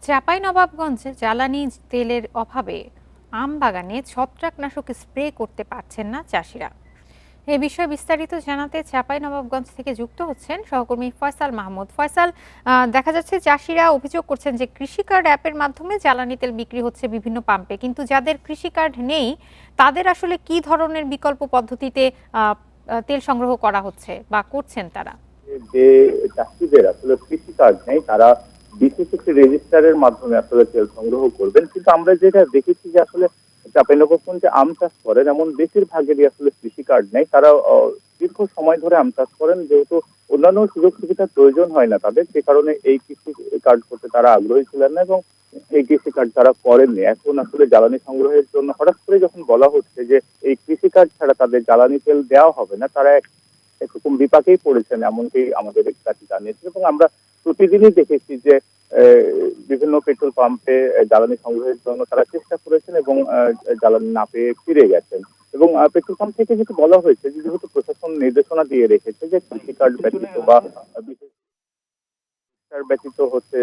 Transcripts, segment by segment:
চাঁপাইনবাবগঞ্জে জ্বালানি তেলের অভাবে আম বাগানে ছত্রাকনাশক স্প্রে করতে পারছেন না চাষিরা। এ বিষয়ে বিস্তারিত জানাতে চাঁপাইনবাবগঞ্জ থেকে যুক্ত হচ্ছেন সহকর্মী ফয়সাল মাহমুদ। ফয়সাল, দেখা যাচ্ছে চাষিরা অভিযোগ করছেন যে কৃষি কার্ড অ্যাপের মাধ্যমে জ্বালানি তেল বিক্রি হচ্ছে বিভিন্ন পাম্পে, কিন্তু যাদের কৃষি কার্ড নেই তাদের আসলে কি ধরনের বিকল্প পদ্ধতিতে আহ, তেল সংগ্রহ করা হচ্ছে বা করছেন তারা? যে চাষিদের আসলে কৃষি কাজ নেই তারা বিশেষ একটি রেজিস্টারের মাধ্যমে আসলে তেল সংগ্রহ করবেন, কিন্তু আমরা যেটা দেখেছি যে আসলে চাঁপাইনবাবগঞ্জে আম চাষ করেন এমন বেশিরভাগেরই আসলে কৃষি কার্ড নেই। তারা দীর্ঘ সময় ধরে আম চাষ করেন, যেহেতু অন্যান্য সুযোগ সুবিধার প্রয়োজন হয় না তাদের, সে কারণে এই কৃষি কার্ড করতে তারা আগ্রহী ছিলেন না এবং এই কৃষি কার্ড তারা করেননি। এখন আসলে জ্বালানি সংগ্রহের জন্য হঠাৎ করে যখন বলা হচ্ছে যে এই কৃষি কার্ড ছাড়া তাদের জ্বালানি তেল দেওয়া হবে না, তারা এরকম বিপাকেই পড়েছেন এমনকি আমাদের কাছে জানিয়েছে। এবং আমরা প্রতিদিনই দেখেছি যে বিভিন্ন পেট্রোল পাম্পে জ্বালানি সংগ্রহের জন্য তারা চেষ্টা করেছেন এবং জ্বালানি না পেয়ে ফিরে গেছেন। এবং পেট্রোল পাম্প থেকে যেহেতু বলা হয়েছে যে যেহেতু প্রশাসন নির্দেশনা দিয়ে রেখেছে যে কৃষি কার্ড ব্যতীত বা বিশেষ কার্ড ব্যতীত হচ্ছে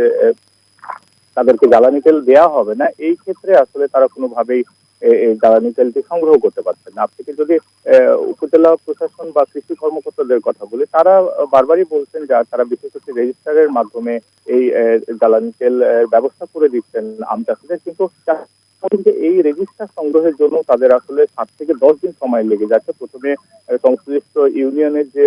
তাদেরকে জ্বালানি তেল দেওয়া হবে না, এই ক্ষেত্রে আসলে তারা কোনোভাবেই এই জ্বালানি তেলটি সংগ্রহ করতে পারছেন না। আপনি যদি উপজেলা প্রশাসন বা কৃষি কর্মকর্তাদের কথা বলি, তারা বারবারই বলছেন যে তারা বিশেষ একটি রেজিস্টারের মাধ্যমে এই জ্বালানি তেল ব্যবস্থা করে দিচ্ছেন আম চাষিদের, কিন্তু কিন্তু এই রেজিস্টার সংগ্রহের জন্য তাদের আসলে 7 থেকে 10 দিন সময় লেগে যাচ্ছে। প্রথমে সংশ্লিষ্ট ইউনিয়নের যে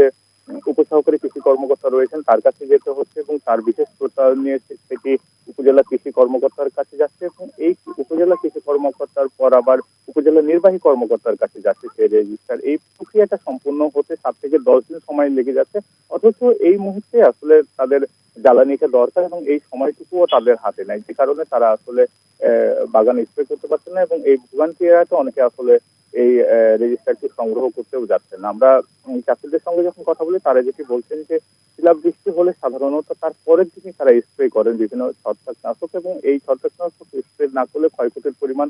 উপসহকারী কৃষি কর্মকর্তা রয়েছেন তার কাছে যেতে হচ্ছে এবং তার বিশেষ প্রত্যয়ন নিয়ে সেটি উপজেলা কৃষি কর্মকর্তার কাছে যাচ্ছে এবং এই উপজেলা কৃষি কর্মকর্তার পর আবার উপজেলা নির্বাহী কর্মকর্তার কাছে যাচ্ছে সেই রেজিস্টার। এই প্রক্রিয়াটা সম্পূর্ণ হতে 7 থেকে 10 দিন সময় লেগে যাচ্ছে। অথচ এই মুহূর্তে আসলে তাদের জ্বালানিটা দরকার এবং এই সময়টুকুও তাদের হাতে নাই, যে কারণে তারা আসলে বাগান স্প্রে করতে পারছেন না এবং এই ভোগান্তি এড়াতে অনেকে আসলে এই রেজিস্টারটি সংগ্রহ করতেও যাচ্ছেন না। আমরা চাষিদের সঙ্গে যখন কথা বলি তারা যেটি বলছেন যে শিলাবৃষ্টি হলে সাধারণত তার পরের দিনই তারা স্প্রে করেন বিভিন্ন ছত্রাকনাশক, এবং এই ছত্রাকনাশক স্প্রে না করলে ক্ষয়ক্ষতির পরিমাণ